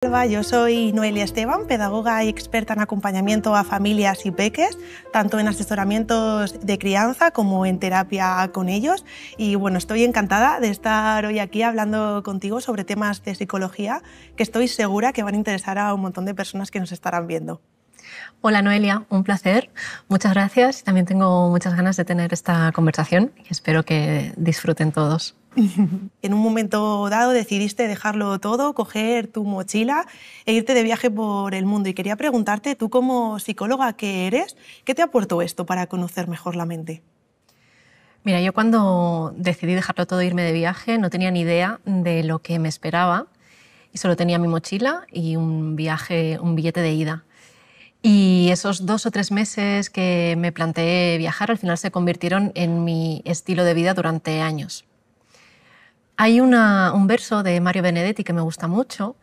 Hola, yo soy Noelia Esteban, pedagoga y experta en acompañamiento a familias y peques, tanto en asesoramientos de crianza como en terapia con ellos. Y bueno, estoy encantada de estar hoy aquí hablando contigo sobre temas de psicología que estoy segura que van a interesar a un montón de personas que nos estarán viendo. Hola Noelia, un placer. Muchas gracias. También tengo muchas ganas de tener esta conversación y espero que disfruten todos. En un momento dado decidiste dejarlo todo, coger tu mochila e irte de viaje por el mundo. Y quería preguntarte, tú como psicóloga que eres, ¿qué te aportó esto para conocer mejor la mente? Mira, yo cuando decidí dejarlo todo e irme de viaje no tenía ni idea de lo que me esperaba y solo tenía mi mochila y un billete de ida. Y esos 2 o 3 meses que me planteé viajar al final se convirtieron en mi estilo de vida durante años. Hay un verso de Mario Benedetti que me gusta mucho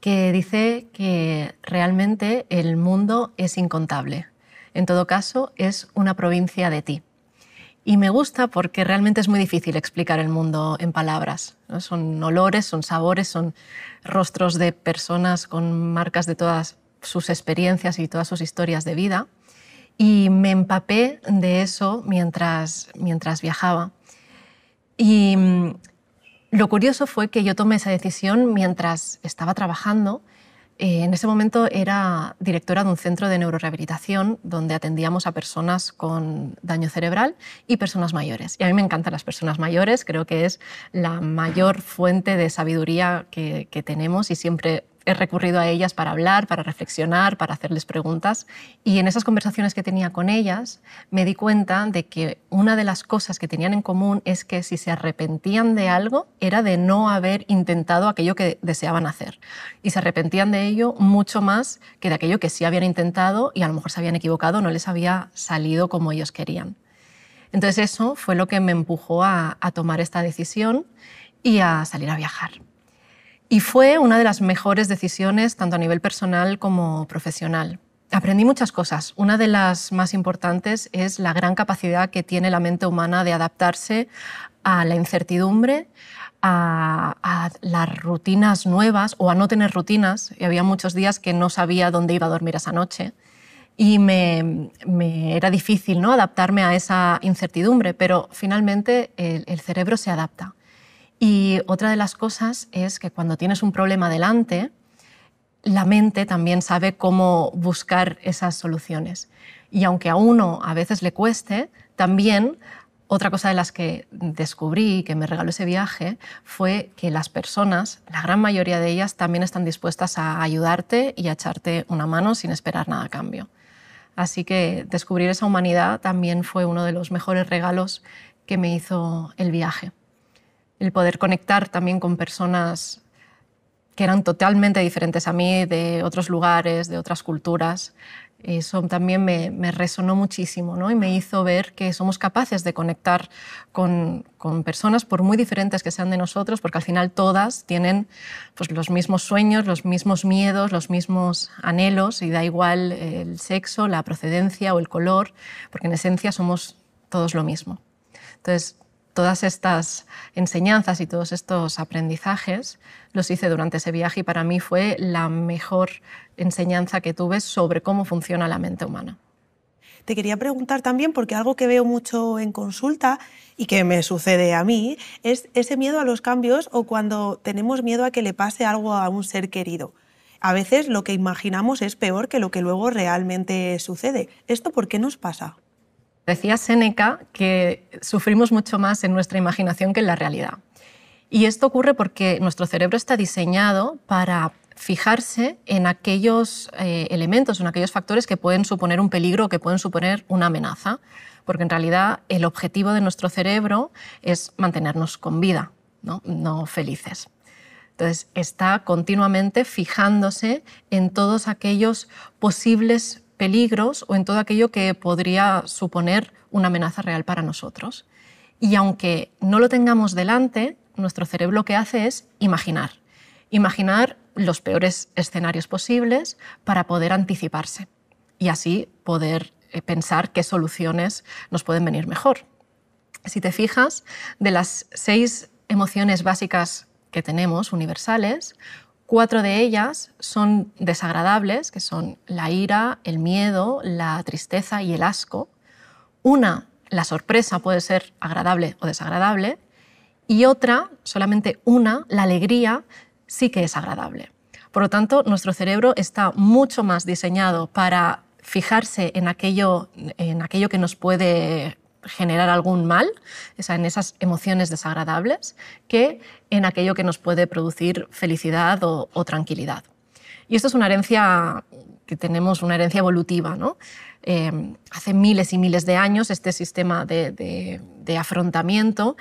que dice que realmente el mundo es incontable. En todo caso, es una provincia de ti. Y me gusta porque realmente es muy difícil explicar el mundo en palabras, ¿no? Son olores, son sabores, son rostros de personas con marcas de todas sus experiencias y todas sus historias de vida. Y me empapé de eso mientras viajaba. Y lo curioso fue que yo tomé esa decisión mientras estaba trabajando. En ese momento era directora de un centro de neurorehabilitación donde atendíamos a personas con daño cerebral y personas mayores. Y a mí me encantan las personas mayores, creo que es la mayor fuente de sabiduría que tenemos y siempre he recurrido a ellas para hablar, para reflexionar, para hacerles preguntas. Y en esas conversaciones que tenía con ellas me di cuenta de que una de las cosas que tenían en común es que si se arrepentían de algo era de no haber intentado aquello que deseaban hacer. Y se arrepentían de ello mucho más que de aquello que sí habían intentado y a lo mejor se habían equivocado, no les había salido como ellos querían. Entonces eso fue lo que me empujó a tomar esta decisión y a salir a viajar. Y fue una de las mejores decisiones, tanto a nivel personal como profesional. Aprendí muchas cosas. Una de las más importantes es la gran capacidad que tiene la mente humana de adaptarse a la incertidumbre, a las rutinas nuevas o a no tener rutinas. Y había muchos días que no sabía dónde iba a dormir esa noche. Y me era difícil, ¿no?, adaptarme a esa incertidumbre, pero finalmente el cerebro se adapta. Y otra de las cosas es que cuando tienes un problema delante, la mente también sabe cómo buscar esas soluciones. Y aunque a uno a veces le cueste, también otra cosa de las que descubrí y que me regaló ese viaje fue que las personas, la gran mayoría de ellas, también están dispuestas a ayudarte y a echarte una mano sin esperar nada a cambio. Así que descubrir esa humanidad también fue uno de los mejores regalos que me hizo el viaje. El poder conectar también con personas que eran totalmente diferentes a mí, de otros lugares, de otras culturas, eso también me resonó muchísimo, ¿no? Y me hizo ver que somos capaces de conectar con personas, por muy diferentes que sean de nosotros, porque al final todas tienen pues, los mismos sueños, los mismos miedos, los mismos anhelos, y da igual el sexo, la procedencia o el color, porque en esencia somos todos lo mismo. Entonces, todas estas enseñanzas y todos estos aprendizajes los hice durante ese viaje y para mí fue la mejor enseñanza que tuve sobre cómo funciona la mente humana. Te quería preguntar también, porque algo que veo mucho en consulta y que me sucede a mí, es ese miedo a los cambios o cuando tenemos miedo a que le pase algo a un ser querido. A veces lo que imaginamos es peor que lo que luego realmente sucede. ¿Esto por qué nos pasa? Decía Séneca que sufrimos mucho más en nuestra imaginación que en la realidad. Y esto ocurre porque nuestro cerebro está diseñado para fijarse en aquellos elementos, en aquellos factores que pueden suponer un peligro o que pueden suponer una amenaza. Porque en realidad el objetivo de nuestro cerebro es mantenernos con vida, no felices. Entonces está continuamente fijándose en todos aquellos posibles peligros o en todo aquello que podría suponer una amenaza real para nosotros. Y aunque no lo tengamos delante, nuestro cerebro lo que hace es imaginar los peores escenarios posibles para poder anticiparse y así poder pensar qué soluciones nos pueden venir mejor. Si te fijas, de las 6 emociones básicas que tenemos, universales, 4 de ellas son desagradables, que son la ira, el miedo, la tristeza y el asco. Una, la sorpresa, puede ser agradable o desagradable, y otra, solamente una, la alegría, sí que es agradable. Por lo tanto, nuestro cerebro está mucho más diseñado para fijarse en aquello que nos puede generar algún mal, en esas emociones desagradables, que en aquello que nos puede producir felicidad o tranquilidad. Y esto es una herencia que tenemos, una herencia evolutiva, ¿no? Hace miles y miles de años este sistema de afrontamiento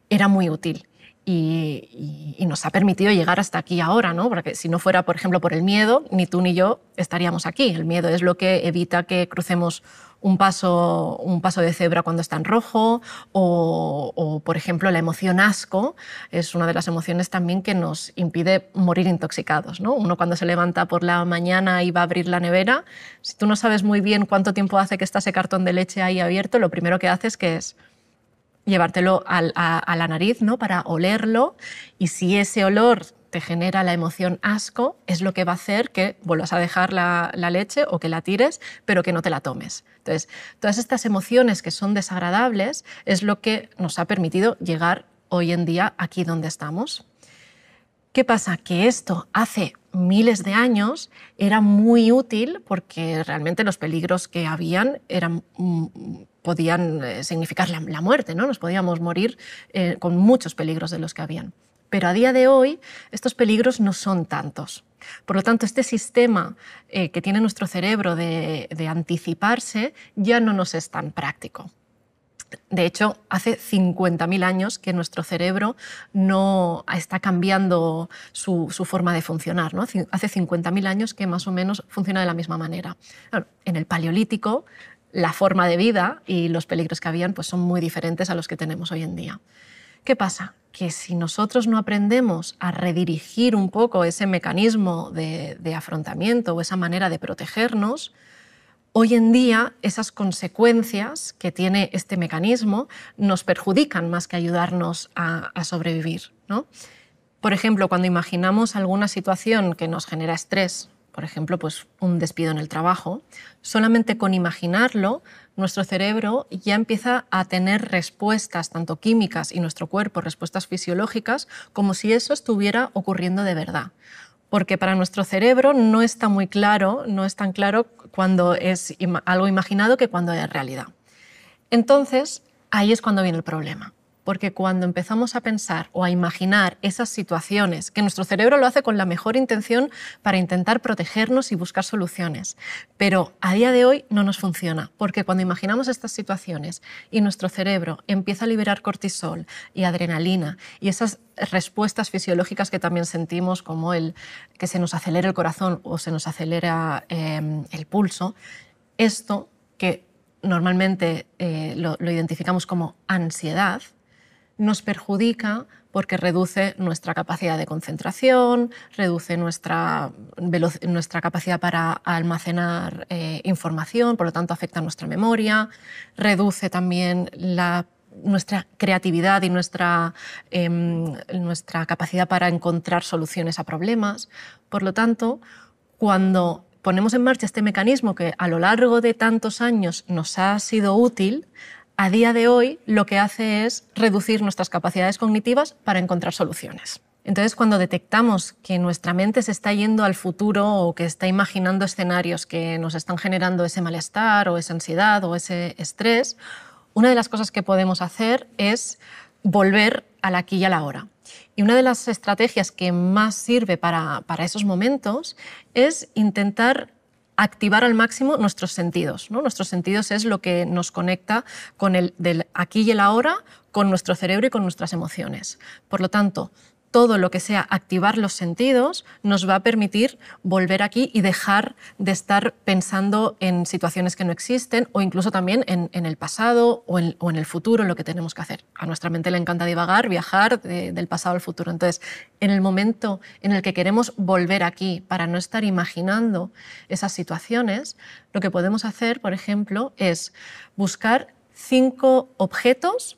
era muy útil y nos ha permitido llegar hasta aquí ahora, ¿no? Porque si no fuera, por ejemplo, por el miedo, ni tú ni yo estaríamos aquí. El miedo es lo que evita que crucemos un paso de cebra cuando está en rojo o, por ejemplo, la emoción asco es una de las emociones también que nos impide morir intoxicados, ¿no? Uno cuando se levanta por la mañana y va a abrir la nevera, si tú no sabes muy bien cuánto tiempo hace que está ese cartón de leche ahí abierto, lo primero que haces es llevártelo a la nariz, ¿no? Para olerlo, y si ese olor te genera la emoción asco, es lo que va a hacer que vuelvas a dejar la leche o que la tires, pero que no te la tomes. Entonces, todas estas emociones que son desagradables es lo que nos ha permitido llegar hoy en día aquí donde estamos. ¿Qué pasa? Que esto hace miles de años era muy útil porque realmente los peligros que habían podían significar la muerte, ¿no? Nos podíamos morir con muchos peligros de los que habían. Pero a día de hoy estos peligros no son tantos. Por lo tanto, este sistema que tiene nuestro cerebro de anticiparse ya no nos es tan práctico. De hecho, hace 50.000 años que nuestro cerebro no está cambiando su forma de funcionar, ¿no? Hace 50.000 años que más o menos funciona de la misma manera. Claro, en el Paleolítico, la forma de vida y los peligros que habían pues, son muy diferentes a los que tenemos hoy en día. ¿Qué pasa? Que si nosotros no aprendemos a redirigir un poco ese mecanismo de afrontamiento o esa manera de protegernos, hoy en día esas consecuencias que tiene este mecanismo nos perjudican más que ayudarnos a sobrevivir, ¿no? Por ejemplo, cuando imaginamos alguna situación que nos genera estrés, por ejemplo, pues un despido en el trabajo, solamente con imaginarlo, nuestro cerebro ya empieza a tener respuestas, tanto químicas y nuestro cuerpo, respuestas fisiológicas, como si eso estuviera ocurriendo de verdad. Porque para nuestro cerebro no está muy claro, no es tan claro cuando es algo imaginado que cuando es realidad. Entonces, ahí es cuando viene el problema. Porque cuando empezamos a pensar o a imaginar esas situaciones, que nuestro cerebro lo hace con la mejor intención para intentar protegernos y buscar soluciones, pero a día de hoy no nos funciona, porque cuando imaginamos estas situaciones y nuestro cerebro empieza a liberar cortisol y adrenalina y esas respuestas fisiológicas que también sentimos, como el que se nos acelera el corazón o se nos acelera el pulso, esto que normalmente lo identificamos como ansiedad, nos perjudica porque reduce nuestra capacidad de concentración, reduce nuestra capacidad para almacenar información, por lo tanto afecta a nuestra memoria, reduce también nuestra creatividad y nuestra capacidad para encontrar soluciones a problemas. Por lo tanto, cuando ponemos en marcha este mecanismo que a lo largo de tantos años nos ha sido útil, a día de hoy lo que hace es reducir nuestras capacidades cognitivas para encontrar soluciones. Entonces, cuando detectamos que nuestra mente se está yendo al futuro o que está imaginando escenarios que nos están generando ese malestar o esa ansiedad o ese estrés, una de las cosas que podemos hacer es volver al aquí y a la hora. Y una de las estrategias que más sirve para esos momentos es intentar activar al máximo nuestros sentidos, ¿no? Nuestros sentidos es lo que nos conecta con el del aquí y el ahora, con nuestro cerebro y con nuestras emociones. Por lo tanto, todo lo que sea activar los sentidos nos va a permitir volver aquí y dejar de estar pensando en situaciones que no existen o incluso también en el pasado o en el futuro, en lo que tenemos que hacer. A nuestra mente le encanta divagar, viajar del pasado al futuro. Entonces, en el momento en el que queremos volver aquí para no estar imaginando esas situaciones, lo que podemos hacer, por ejemplo, es buscar 5 objetos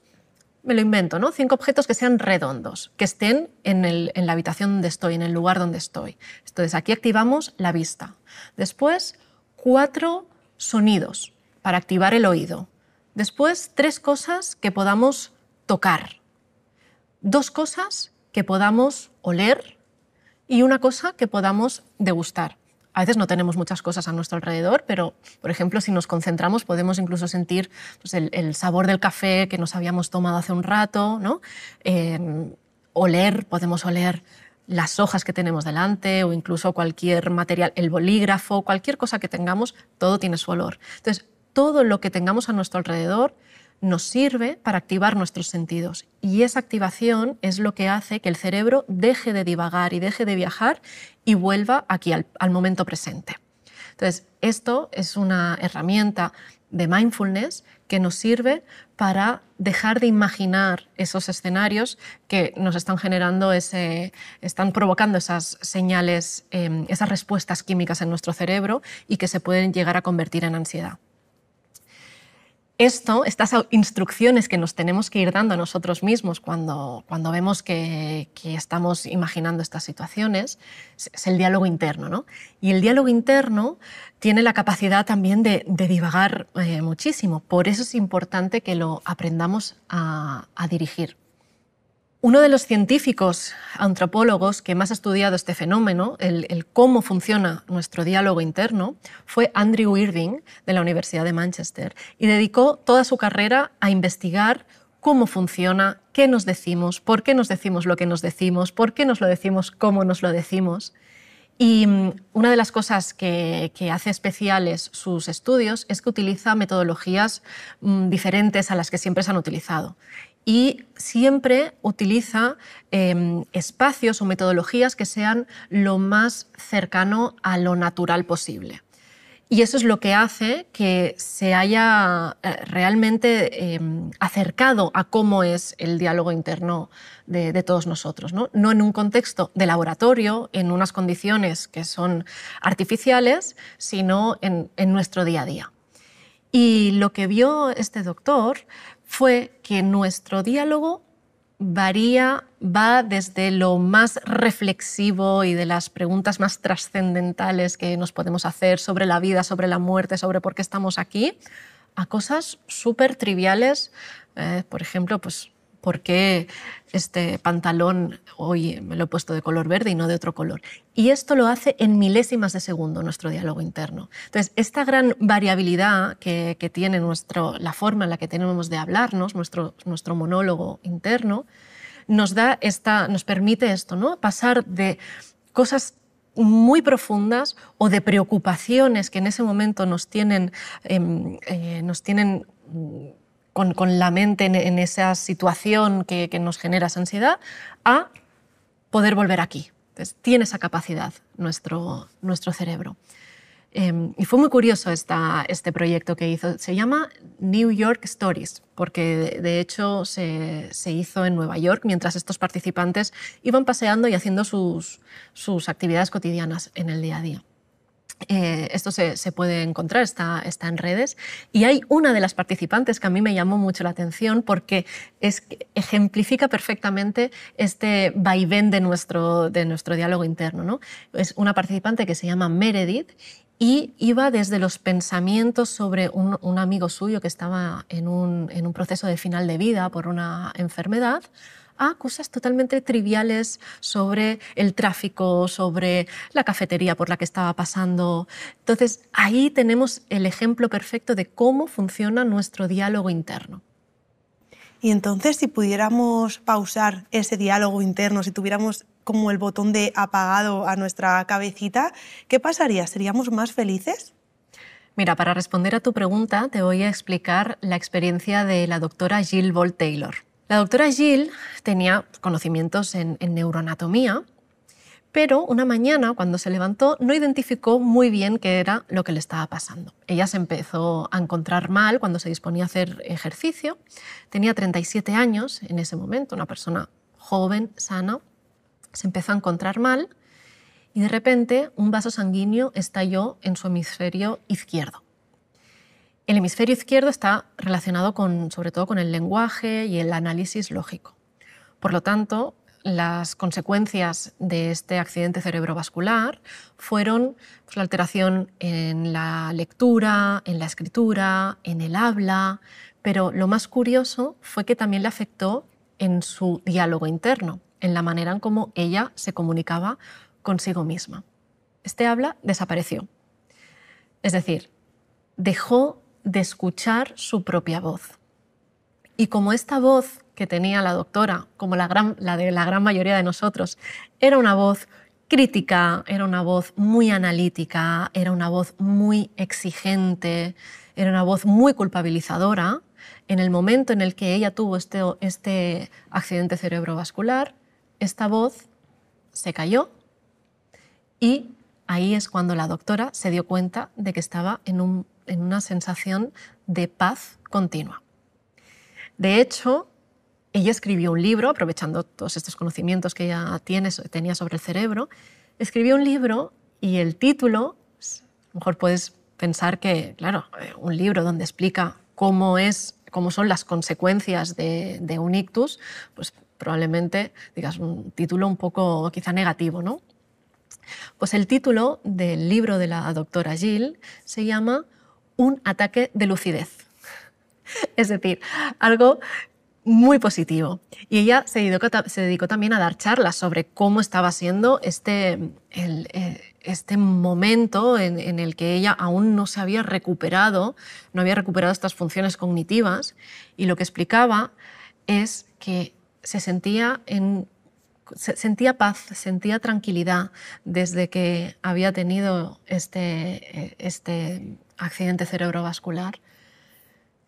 me lo invento, ¿no? 5 objetos que sean redondos, que estén en la habitación donde estoy, en el lugar donde estoy. Entonces aquí activamos la vista. Después 4 sonidos para activar el oído. Después 3 cosas que podamos tocar. 2 cosas que podamos oler y una cosa que podamos degustar. A veces no tenemos muchas cosas a nuestro alrededor, pero, por ejemplo, si nos concentramos podemos incluso sentir pues, el sabor del café que nos habíamos tomado hace un rato, ¿no? Podemos oler las hojas que tenemos delante o incluso cualquier material, el bolígrafo, cualquier cosa que tengamos, todo tiene su olor. Entonces, todo lo que tengamos a nuestro alrededor nos sirve para activar nuestros sentidos y esa activación es lo que hace que el cerebro deje de divagar y deje de viajar y vuelva aquí al momento presente. Entonces, esto es una herramienta de mindfulness que nos sirve para dejar de imaginar esos escenarios que nos están generando están provocando esas señales, esas respuestas químicas en nuestro cerebro y que se pueden llegar a convertir en ansiedad. Estas instrucciones que nos tenemos que ir dando a nosotros mismos cuando vemos que estamos imaginando estas situaciones es el diálogo interno, ¿no? Y el diálogo interno tiene la capacidad también de divagar muchísimo. Por eso es importante que lo aprendamos a dirigir. Uno de los científicos antropólogos que más ha estudiado este fenómeno, el cómo funciona nuestro diálogo interno, fue Andrew Irving, de la Universidad de Manchester, y dedicó toda su carrera a investigar cómo funciona, qué nos decimos, por qué nos decimos lo que nos decimos, por qué nos lo decimos, cómo nos lo decimos. Y una de las cosas que hace especiales sus estudios es que utiliza metodologías diferentes a las que siempre se han utilizado. Y siempre utiliza espacios o metodologías que sean lo más cercano a lo natural posible. Y eso es lo que hace que se haya realmente acercado a cómo es el diálogo interno de todos nosotros, ¿no? No en un contexto de laboratorio, en unas condiciones que son artificiales, sino en nuestro día a día. Y lo que vio este doctor fue que nuestro diálogo va desde lo más reflexivo y de las preguntas más trascendentales que nos podemos hacer sobre la vida, sobre la muerte, sobre por qué estamos aquí, a cosas súper triviales. Por ejemplo, pues, ¿por qué este pantalón hoy me lo he puesto de color verde y no de otro color? Y esto lo hace en milésimas de segundo nuestro diálogo interno. Entonces, esta gran variabilidad que tiene la forma en la que tenemos de hablarnos, nuestro monólogo interno, nos permite esto, ¿no? Pasar de cosas muy profundas o de preocupaciones que en ese momento nos tienen con la mente en esa situación que nos genera esa ansiedad, a poder volver aquí. Entonces, tiene esa capacidad nuestro cerebro. Y fue muy curioso este proyecto que hizo. Se llama New York Stories, porque de hecho se hizo en Nueva York mientras estos participantes iban paseando y haciendo sus actividades cotidianas en el día a día. Esto se puede encontrar, está en redes, y hay una de las participantes que a mí me llamó mucho la atención porque ejemplifica perfectamente este vaivén de nuestro diálogo interno, ¿no? Es una participante que se llama Meredith y iba desde los pensamientos sobre un amigo suyo que estaba en un proceso de final de vida por una enfermedad, a cosas totalmente triviales sobre el tráfico, sobre la cafetería por la que estaba pasando. Entonces, ahí tenemos el ejemplo perfecto de cómo funciona nuestro diálogo interno. Y entonces, si pudiéramos pausar ese diálogo interno, si tuviéramos como el botón de apagado a nuestra cabecita, ¿qué pasaría? ¿Seríamos más felices? Mira, para responder a tu pregunta, te voy a explicar la experiencia de la doctora Jill Bolte Taylor. La doctora Jill tenía conocimientos en neuroanatomía, pero una mañana, cuando se levantó, no identificó muy bien qué era lo que le estaba pasando. Ella se empezó a encontrar mal cuando se disponía a hacer ejercicio. Tenía 37 años en ese momento, una persona joven, sana. Se empezó a encontrar mal y de repente un vaso sanguíneo estalló en su hemisferio izquierdo. El hemisferio izquierdo está relacionado sobre todo con el lenguaje y el análisis lógico. Por lo tanto, las consecuencias de este accidente cerebrovascular fueron pues, la alteración en la lectura, en la escritura, en el habla, pero lo más curioso fue que también le afectó en su diálogo interno, en la manera en cómo ella se comunicaba consigo misma. Este habla desapareció. Es decir, dejó de escuchar su propia voz. Y como esta voz que tenía la doctora, como la de la gran mayoría de nosotros, era una voz crítica, era una voz muy analítica, era una voz muy exigente, era una voz muy culpabilizadora, en el momento en el que ella tuvo este accidente cerebrovascular, esta voz se cayó y ahí es cuando la doctora se dio cuenta de que estaba en una sensación de paz continua. De hecho, ella escribió un libro, aprovechando todos estos conocimientos que ella tenía sobre el cerebro, escribió un libro y el título, a lo mejor puedes pensar que, claro, un libro donde explica cómo son las consecuencias de un ictus, pues probablemente digas un título un poco quizá negativo, ¿no? Pues el título del libro de la doctora Gill se llama Un ataque de lucidez. Es decir, algo muy positivo. Y ella se dedicó también a dar charlas sobre cómo estaba siendo este momento en el que ella aún no se había recuperado, no había recuperado estas funciones cognitivas, y lo que explicaba es que se sentía paz, sentía tranquilidad desde que había tenido este accidente cerebrovascular.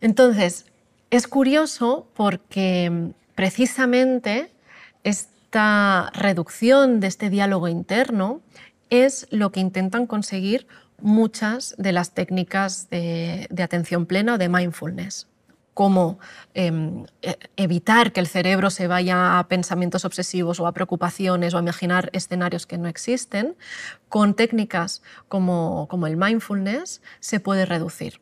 Entonces, es curioso porque precisamente esta reducción de este diálogo interno es lo que intentan conseguir muchas de las técnicas de atención plena o de mindfulness, como evitar que el cerebro se vaya a pensamientos obsesivos o a preocupaciones o a imaginar escenarios que no existen. Con técnicas como el mindfulness se puede reducir.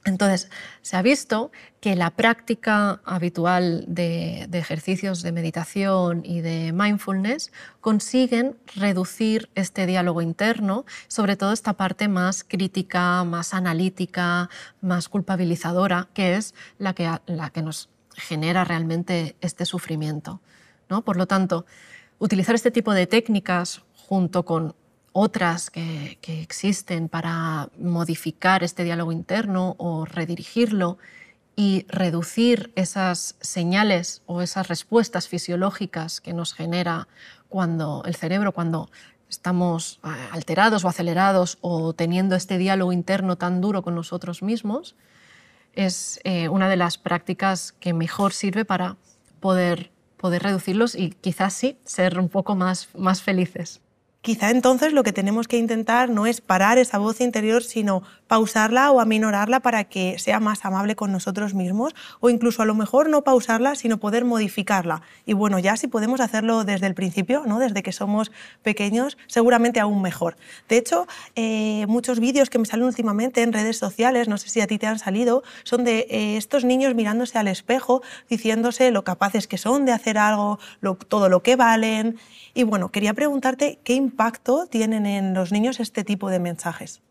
Entonces, se ha visto que la práctica habitual de ejercicios de meditación y de mindfulness consiguen reducir este diálogo interno, sobre todo esta parte más crítica, más analítica, más culpabilizadora, que es la que nos genera realmente este sufrimiento, ¿no? Por lo tanto, utilizar este tipo de técnicas junto con otras que existen para modificar este diálogo interno o redirigirlo y reducir esas señales o esas respuestas fisiológicas que nos genera el cerebro cuando estamos alterados o acelerados o teniendo este diálogo interno tan duro con nosotros mismos, es una de las prácticas que mejor sirve para poder reducirlos y quizás sí ser un poco más felices. Quizá entonces lo que tenemos que intentar no es parar esa voz interior, sino pausarla o aminorarla para que sea más amable con nosotros mismos, o incluso a lo mejor no pausarla, sino poder modificarla. Y bueno, ya si podemos hacerlo desde el principio, ¿no? Desde que somos pequeños, seguramente aún mejor. De hecho, muchos vídeos que me salen últimamente en redes sociales, no sé si a ti te han salido, son de estos niños mirándose al espejo, diciéndose lo capaces que son de hacer algo, todo lo que valen. Y bueno, quería preguntarte qué impacto tienen en los niños este tipo de mensajes.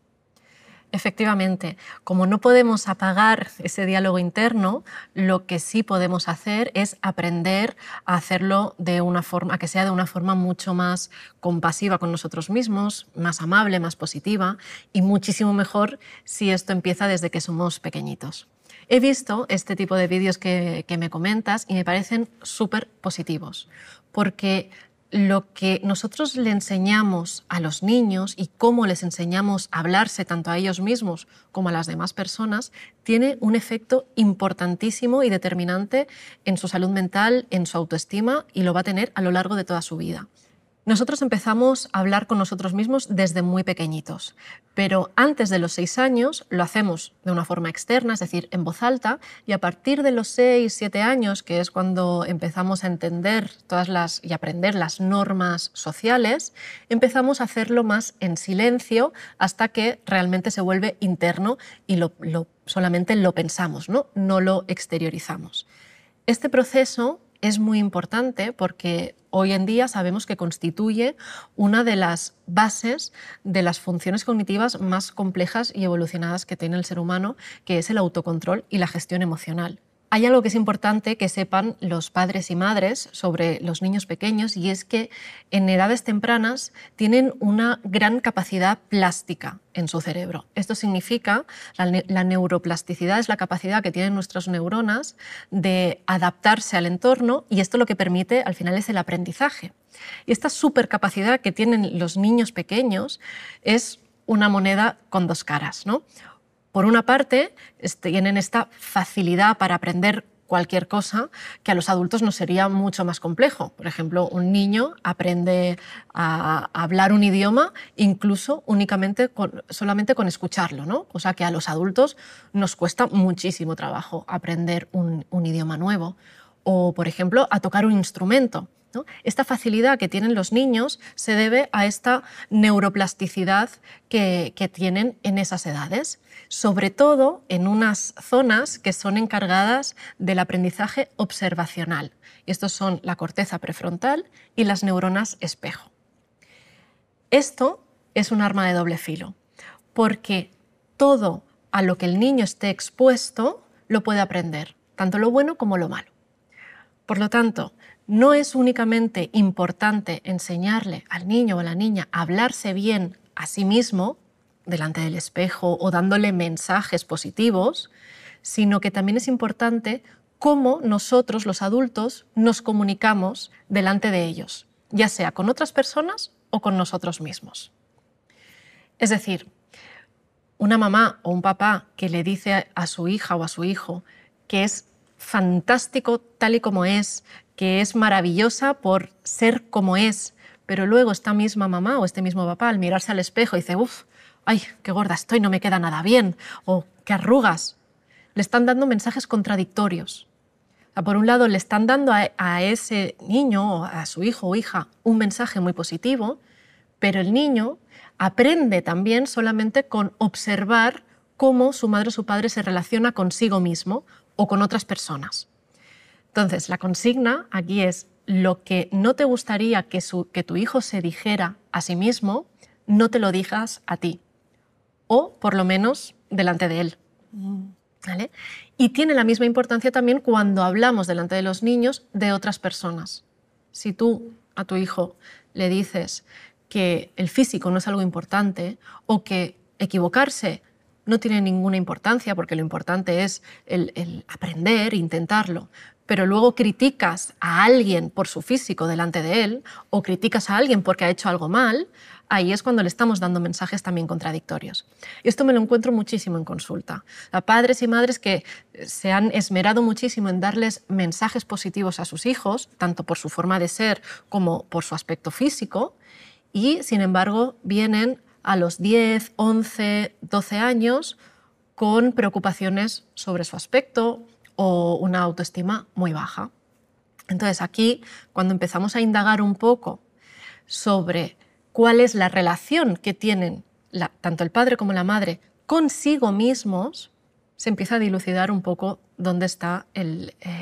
Efectivamente, como no podemos apagar ese diálogo interno, lo que sí podemos hacer es aprender a hacerlo de una forma que sea de una forma mucho más compasiva con nosotros mismos, más amable, más positiva y muchísimo mejor si esto empieza desde que somos pequeñitos. He visto este tipo de vídeos que me comentas y me parecen súper positivos, porque lo que nosotros le enseñamos a los niños y cómo les enseñamos a hablarse tanto a ellos mismos como a las demás personas tiene un efecto importantísimo y determinante en su salud mental, en su autoestima y lo va a tener a lo largo de toda su vida. Nosotros empezamos a hablar con nosotros mismos desde muy pequeñitos, pero antes de los 6 años lo hacemos de una forma externa, es decir, en voz alta, y a partir de los 6, 7 años, que es cuando empezamos a entender y aprender las normas sociales, empezamos a hacerlo más en silencio hasta que realmente se vuelve interno y solamente lo pensamos, no lo exteriorizamos. Este proceso es muy importante porque hoy en día sabemos que constituye una de las bases de las funciones cognitivas más complejas y evolucionadas que tiene el ser humano, que es el autocontrol y la gestión emocional. Hay algo que es importante que sepan los padres y madres sobre los niños pequeños, y es que en edades tempranas tienen una gran capacidad plástica en su cerebro. Esto significa, la neuroplasticidad es la capacidad que tienen nuestras neuronas de adaptarse al entorno, y esto lo que permite al final es el aprendizaje. Y esta supercapacidad que tienen los niños pequeños es una moneda con dos caras, ¿no? Por una parte, tienen esta facilidad para aprender cualquier cosa que a los adultos nos sería mucho más complejo. Por ejemplo, un niño aprende a hablar un idioma incluso solamente con escucharlo, ¿no? O sea que a los adultos nos cuesta muchísimo trabajo aprender un idioma nuevo. O, por ejemplo, a tocar un instrumento, ¿no? Esta facilidad que tienen los niños se debe a esta neuroplasticidad que tienen en esas edades, sobre todo en unas zonas que son encargadas del aprendizaje observacional. Estos son la corteza prefrontal y las neuronas espejo. Esto es un arma de doble filo, porque todo a lo que el niño esté expuesto lo puede aprender, tanto lo bueno como lo malo. Por lo tanto, no es únicamente importante enseñarle al niño o a la niña a hablarse bien a sí mismo delante del espejo o dándole mensajes positivos, sino que también es importante cómo nosotros, los adultos, nos comunicamos delante de ellos, ya sea con otras personas o con nosotros mismos. Es decir, una mamá o un papá que le dice a su hija o a su hijo que es fantástico tal y como es, que es maravillosa por ser como es, pero luego esta misma mamá o este mismo papá al mirarse al espejo dice «Uf, ay, qué gorda estoy, no me queda nada bien», o «qué arrugas», le están dando mensajes contradictorios. O sea, por un lado le están dando a ese niño o a su hijo o hija un mensaje muy positivo, pero el niño aprende también solamente con observar cómo su madre o su padre se relaciona consigo mismo o con otras personas. Entonces, la consigna aquí es lo que no te gustaría que tu hijo se dijera a sí mismo, no te lo digas a ti, o por lo menos delante de él. ¿Vale? Y tiene la misma importancia también cuando hablamos delante de los niños de otras personas. Si tú a tu hijo le dices que el físico no es algo importante o que equivocarse no tiene ninguna importancia porque lo importante es el aprender e intentarlo, pero luego criticas a alguien por su físico delante de él o criticas a alguien porque ha hecho algo mal, ahí es cuando le estamos dando mensajes también contradictorios. Y esto me lo encuentro muchísimo en consulta. A padres y madres que se han esmerado muchísimo en darles mensajes positivos a sus hijos, tanto por su forma de ser como por su aspecto físico, y sin embargo vienen a los 10, 11, 12 años con preocupaciones sobre su aspecto o una autoestima muy baja. Entonces aquí, cuando empezamos a indagar un poco sobre cuál es la relación que tienen tanto el padre como la madre consigo mismos, se empieza a dilucidar un poco dónde está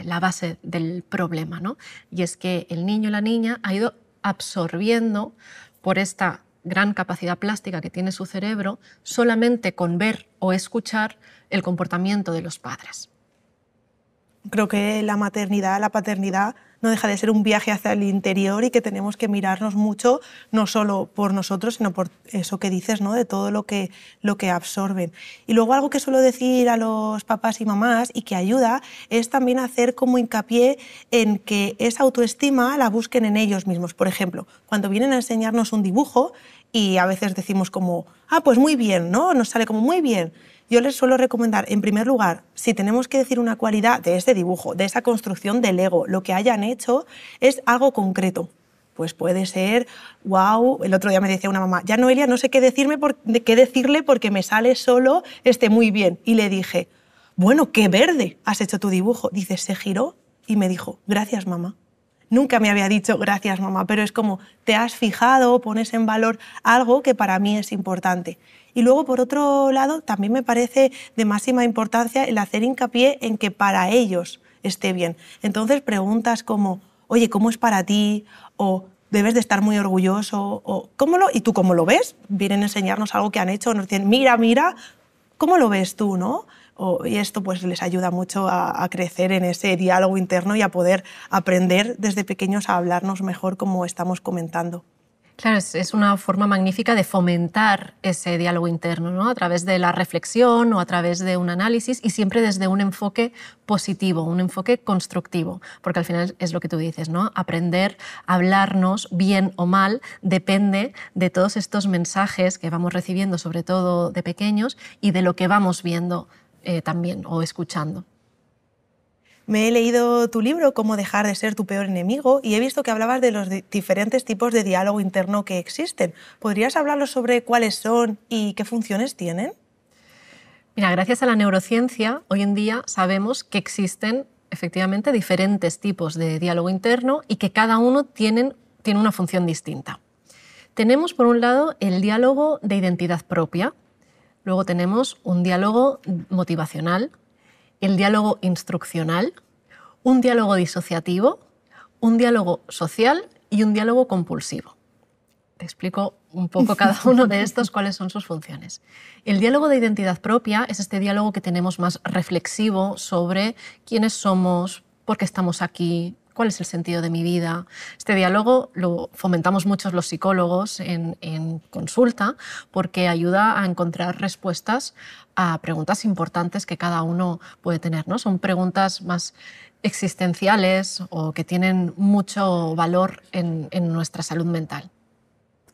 la base del problema, ¿no? Y es que el niño o la niña ha ido absorbiendo por esta gran capacidad plástica que tiene su cerebro solamente con ver o escuchar el comportamiento de los padres. Creo que la maternidad, la paternidad no deja de ser un viaje hacia el interior y que tenemos que mirarnos mucho, no solo por nosotros, sino por eso que dices, ¿no? De todo lo que absorben. Y luego algo que suelo decir a los papás y mamás y que ayuda es también hacer como hincapié en que esa autoestima la busquen en ellos mismos. Por ejemplo, cuando vienen a enseñarnos un dibujo y a veces decimos como, pues muy bien, ¿no? Nos sale como muy bien. Yo les suelo recomendar, en primer lugar, si tenemos que decir una cualidad de ese dibujo, de esa construcción del Lego, lo que hayan hecho es algo concreto. pues puede ser, wow, el otro día me decía una mamá, ya Noelia, no sé qué decirle porque me sale solo muy bien. Y le dije, bueno, qué verde has hecho tu dibujo. Dice, se giró y me dijo, gracias, mamá. Nunca me había dicho gracias, mamá, pero es como te has fijado, pones en valor algo que para mí es importante. Y luego, por otro lado, también me parece de máxima importancia el hacer hincapié en que para ellos esté bien. Entonces, preguntas como, oye, ¿cómo es para ti? O debes de estar muy orgulloso. O, ¿y tú cómo lo ves? Vienen a enseñarnos algo que han hecho, nos dicen, mira, mira, ¿cómo lo ves tú, no? Y esto pues les ayuda mucho a crecer en ese diálogo interno y a poder aprender desde pequeños a hablarnos mejor, como estamos comentando. Claro, es una forma magnífica de fomentar ese diálogo interno, ¿no? A través de la reflexión o a través de un análisis y siempre desde un enfoque positivo, un enfoque constructivo, porque al final es lo que tú dices, ¿no? Aprender a hablarnos bien o mal depende de todos estos mensajes que vamos recibiendo, sobre todo de pequeños, y de lo que vamos viendo también o escuchando. Me he leído tu libro, Cómo dejar de ser tu peor enemigo, y he visto que hablabas de los diferentes tipos de diálogo interno que existen. ¿Podrías hablarnos sobre cuáles son y qué funciones tienen? Mira, gracias a la neurociencia, hoy en día sabemos que existen efectivamente diferentes tipos de diálogo interno y que cada uno tiene una función distinta. Tenemos, por un lado, el diálogo de identidad propia, luego tenemos un diálogo motivacional, el diálogo instruccional, un diálogo disociativo, un diálogo social y un diálogo compulsivo. Te explico un poco cada uno de estos cuáles son sus funciones. El diálogo de identidad propia es este diálogo que tenemos más reflexivo sobre quiénes somos, por qué estamos aquí, cuál es el sentido de mi vida. Este diálogo lo fomentamos muchos los psicólogos en consulta porque ayuda a encontrar respuestas a preguntas importantes que cada uno puede tener, ¿no? Son preguntas más existenciales o que tienen mucho valor en nuestra salud mental.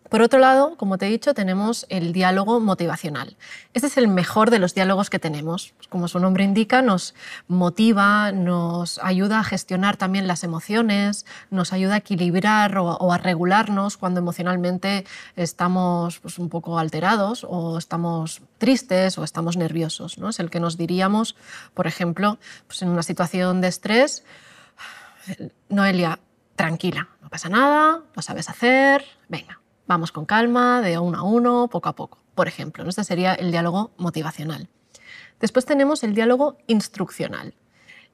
Por otro lado, como te he dicho, tenemos el diálogo motivacional. Este es el mejor de los diálogos que tenemos. Como su nombre indica, nos motiva, nos ayuda a gestionar también las emociones, nos ayuda a equilibrar o a regularnos cuando emocionalmente estamos pues, un poco alterados o estamos tristes o estamos nerviosos, ¿no? Es el que nos diríamos, por ejemplo, pues en una situación de estrés, Noelia, tranquila, no pasa nada, lo sabes hacer, venga. Vamos con calma, de uno a uno, poco a poco, por ejemplo. Este sería el diálogo motivacional. Después tenemos el diálogo instruccional.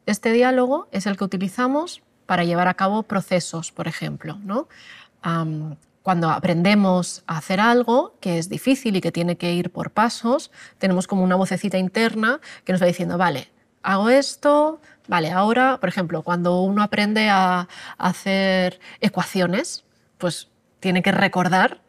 Este diálogo es el que utilizamos para llevar a cabo procesos, por ejemplo, ¿no? Cuando aprendemos a hacer algo que es difícil y que tiene que ir por pasos, tenemos como una vocecita interna que nos va diciendo, vale, hago esto, vale, ahora, por ejemplo, cuando uno aprende a hacer ecuaciones, pues tiene que recordar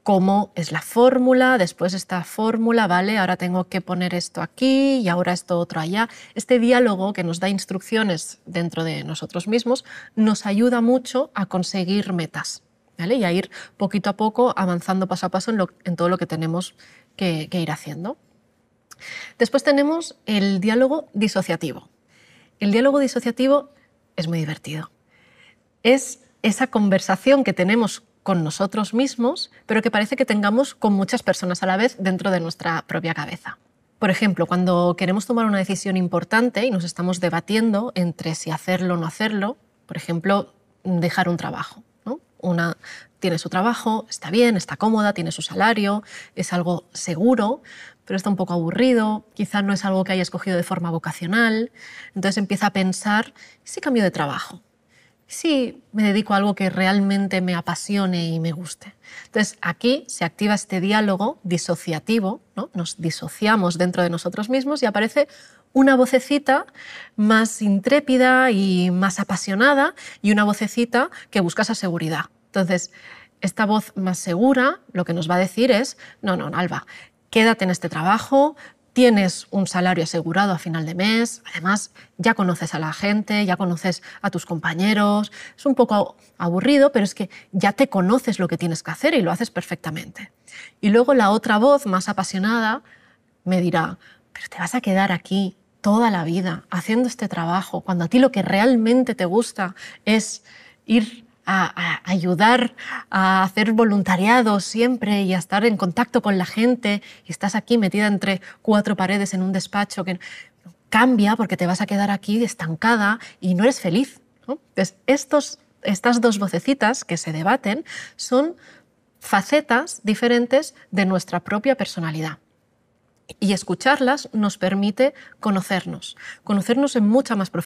cómo es la fórmula, después esta fórmula, ¿vale? Ahora tengo que poner esto aquí y ahora esto otro allá. Este diálogo que nos da instrucciones dentro de nosotros mismos nos ayuda mucho a conseguir metas, ¿vale? Y a ir poquito a poco avanzando paso a paso en todo lo que tenemos que ir haciendo. Después tenemos el diálogo disociativo. El diálogo disociativo es muy divertido. Es esa conversación que tenemos con nosotros mismos, pero que parece que tengamos con muchas personas a la vez dentro de nuestra propia cabeza. Por ejemplo, cuando queremos tomar una decisión importante y nos estamos debatiendo entre si hacerlo o no hacerlo, por ejemplo, dejar un trabajo, ¿no? Una tiene su trabajo, está bien, está cómoda, tiene su salario, es algo seguro, pero está un poco aburrido, quizá no es algo que haya escogido de forma vocacional, entonces empieza a pensar, ¿y si cambio de trabajo? Sí, me dedico a algo que realmente me apasione y me guste. Entonces, aquí se activa este diálogo disociativo, ¿no? Nos disociamos dentro de nosotros mismos y aparece una vocecita más intrépida y más apasionada y una vocecita que busca esa seguridad. Entonces, esta voz más segura lo que nos va a decir es, no, Alba, quédate en este trabajo, tienes un salario asegurado a final de mes, además ya conoces a la gente, ya conoces a tus compañeros, es un poco aburrido, pero es que ya te conoces lo que tienes que hacer y lo haces perfectamente. Y luego la otra voz más apasionada me dirá, pero te vas a quedar aquí toda la vida haciendo este trabajo, cuando a ti lo que realmente te gusta es ir a ayudar, a hacer voluntariado siempre y a estar en contacto con la gente, y estás aquí metida entre 4 paredes en un despacho que cambia porque te vas a quedar aquí estancada y no eres feliz, ¿no? Entonces, estas 2 vocecitas que se debaten son facetas diferentes de nuestra propia personalidad. Y escucharlas nos permite conocernos en mucha más profundidad.